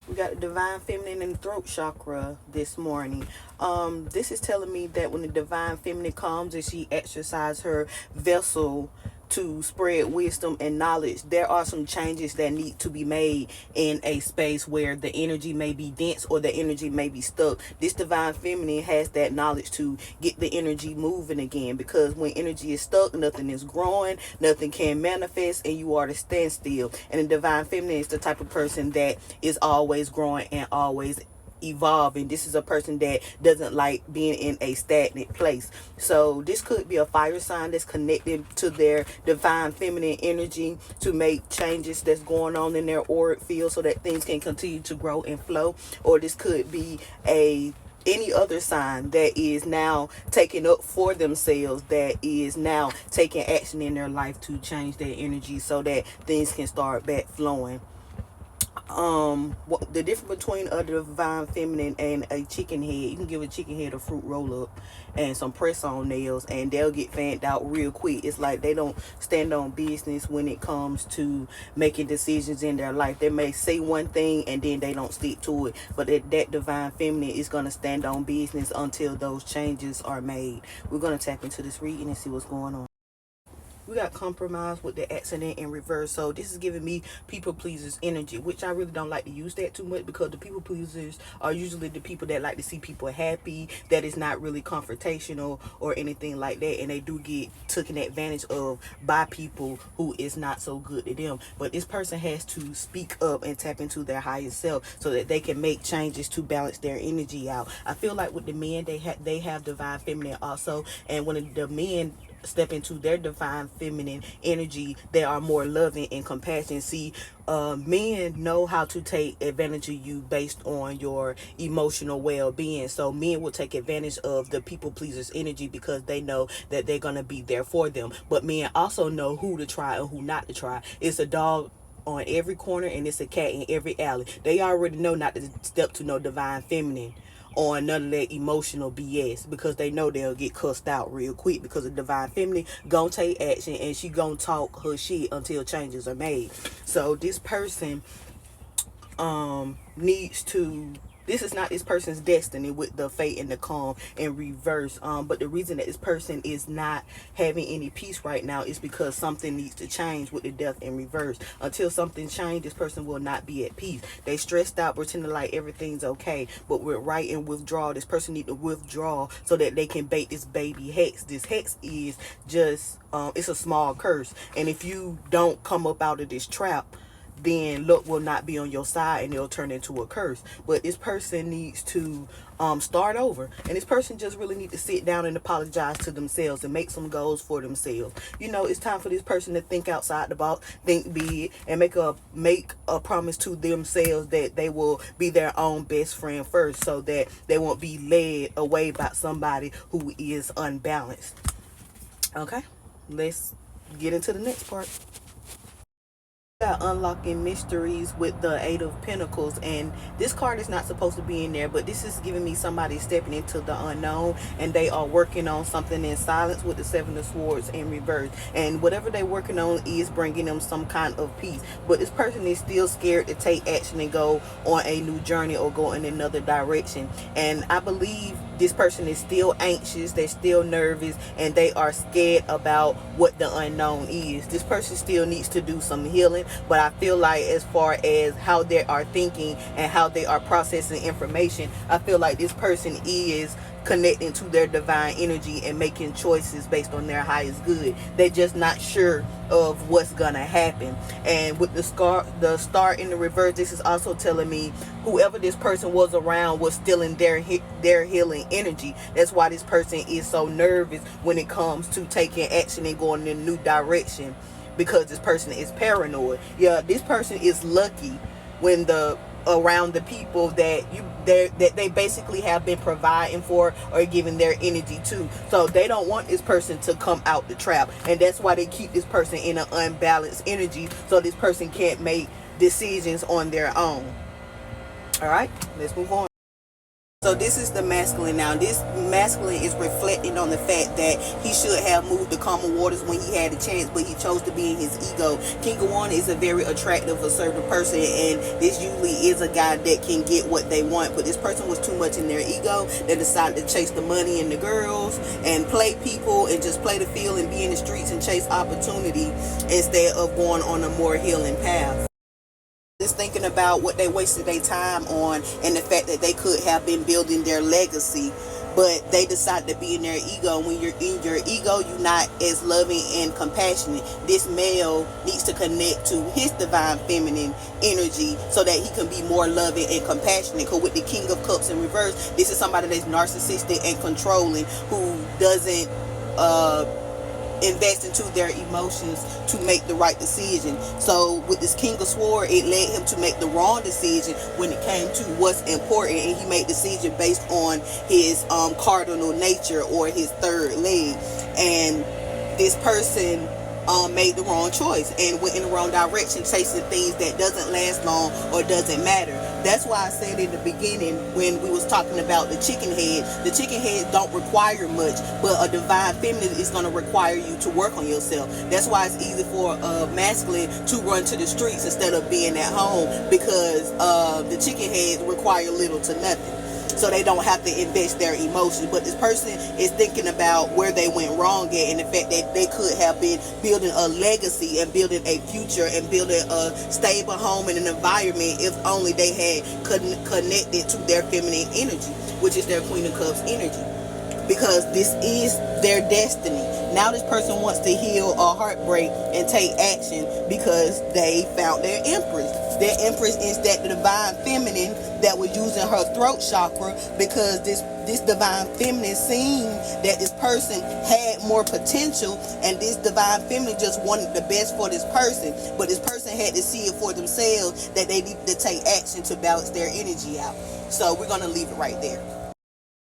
We got the divine feminine and the throat chakra this morning. This is telling me that when the divine feminine comes and she exercises her vessel to spread wisdom and knowledge, there are some changes that need to be made in a space where the energy may be dense or the energy may be stuck. This divine feminine has that knowledge to get the energy moving again, because when energy is stuck, nothing is growing, nothing can manifest, and you are to stand still. And the divine feminine is the type of person that is always growing and always evolving. This is a person that doesn't like being in a stagnant place. So this could be a fire sign that's connected to their divine feminine energy to make changes that's going on in their auric field so that things can continue to grow and flow. Or this could be a any other sign that is now taking up for themselves, that is now taking action in their life to change their energy so that things can start back flowing. What the difference between a divine feminine and a chicken head? You can give a chicken head a fruit roll up and some press on nails, and they'll get fanned out real quick. It's like they don't stand on business when it comes to making decisions in their life. They may say one thing and then they don't stick to it, but that divine feminine is going to stand on business until those changes are made. We're going to tap into this reading and see what's going on. We got compromise with the accident in reverse. So this is giving me people pleasers energy, which I really don't like to use that too much, because the people pleasers are usually the people that like to see people happy, that is not really confrontational or anything like that, and they do get taken advantage of by people who is not so good to them. But this person has to speak up and tap into their higher self so that they can make changes to balance their energy out. I feel like with the men, they have divine feminine also, and when the men step into their divine feminine energy, they are more loving and compassionate. See, men know how to take advantage of you based on your emotional well-being. So men will take advantage of the people pleasers energy because they know that they're gonna be there for them. But men also know who to try and who not to try. It's a dog on every corner and it's a cat in every alley. They already know not to step to no divine feminine on none of that emotional BS, because they know they'll get cussed out real quick, because the divine feminine gonna take action and she gonna talk her shit until changes are made. So this person needs to, this is not this person's destiny with the fate and the calm in reverse. But the reason that this person is not having any peace right now is because something needs to change with the death in reverse. Until something changes, this person will not be at peace. They stressed out, pretending like everything's okay. But with right and withdrawal, this person need to withdraw so that they can bait this baby hex. This hex is just, it's a small curse. And if you don't come up out of this trap, then luck will not be on your side and it'll turn into a curse. But this person needs to start over, and this person just really need to sit down and apologize to themselves and make some goals for themselves. You know, it's time for this person to think outside the box, think big, and make a promise to themselves that they will be their own best friend first, so that they won't be led away by somebody who is unbalanced. Okay, let's get into the next part. Got unlocking mysteries with the Eight of Pentacles, and this card is not supposed to be in there, but this is giving me somebody stepping into the unknown and they are working on something in silence with the Seven of Swords in reverse, and whatever they're working on is bringing them some kind of peace. But this person is still scared to take action and go on a new journey or go in another direction, and I believe this person is still anxious, they're still nervous, and they are scared about what the unknown is. This person still needs to do some healing, but I feel like as far as how they are thinking and how they are processing information, I feel like this person is connecting to their divine energy and making choices based on their highest good. They're just not sure of what's gonna happen. And with the star in the reverse, this is also telling me whoever this person was around was still in their healing energy. That's why this person is so nervous when it comes to taking action and going in a new direction, because this person is paranoid. Yeah, this person is lucky when around the people that they basically have been providing for or giving their energy to. So they don't want this person to come out the trap, and that's why they keep this person in an unbalanced energy, so this person can't make decisions on their own. All right, let's move on. So this is the masculine now. This masculine is reflecting on the fact that he should have moved the calmer waters when he had a chance, but he chose to be in his ego. King of Wands is a very attractive, assertive person, and this usually is a guy that can get what they want, but this person was too much in their ego. They decided to chase the money and the girls and play people and just play the field and be in the streets and chase opportunity instead of going on a more healing path. Just thinking about what they wasted their time on and the fact that they could have been building their legacy, but they decided to be in their ego. When you're in your ego, you're not as loving and compassionate. This male needs to connect to his divine feminine energy so that he can be more loving and compassionate. Because with the King of Cups in reverse, this is somebody that's narcissistic and controlling, who doesn't invest into their emotions to make the right decision. So with this King of Swords, it led him to make the wrong decision when it came to what's important, and he made decision based on his cardinal nature or his third leg. And this person made the wrong choice and went in the wrong direction, chasing things that doesn't last long or doesn't matter. That's why I said in the beginning when we was talking about the chicken head don't require much, but a divine feminine is going to require you to work on yourself. That's why it's easy for a masculine to run to the streets instead of being at home, because the chicken heads require little to nothing. So they don't have to invest their emotions. But this person is thinking about where they went wrong at, and the fact that they could have been building a legacy and building a future and building a stable home and an environment if only they had connected to their feminine energy, which is their Queen of Cups energy. Because this is their destiny. Now this person wants to heal a heartbreak and take action because they found their Empress. Their Empress is that divine feminine that was using her throat chakra, because this divine feminine seen that this person had more potential, and this divine feminine just wanted the best for this person. But this person had to see it for themselves that they need to take action to balance their energy out. So we're going to leave it right there.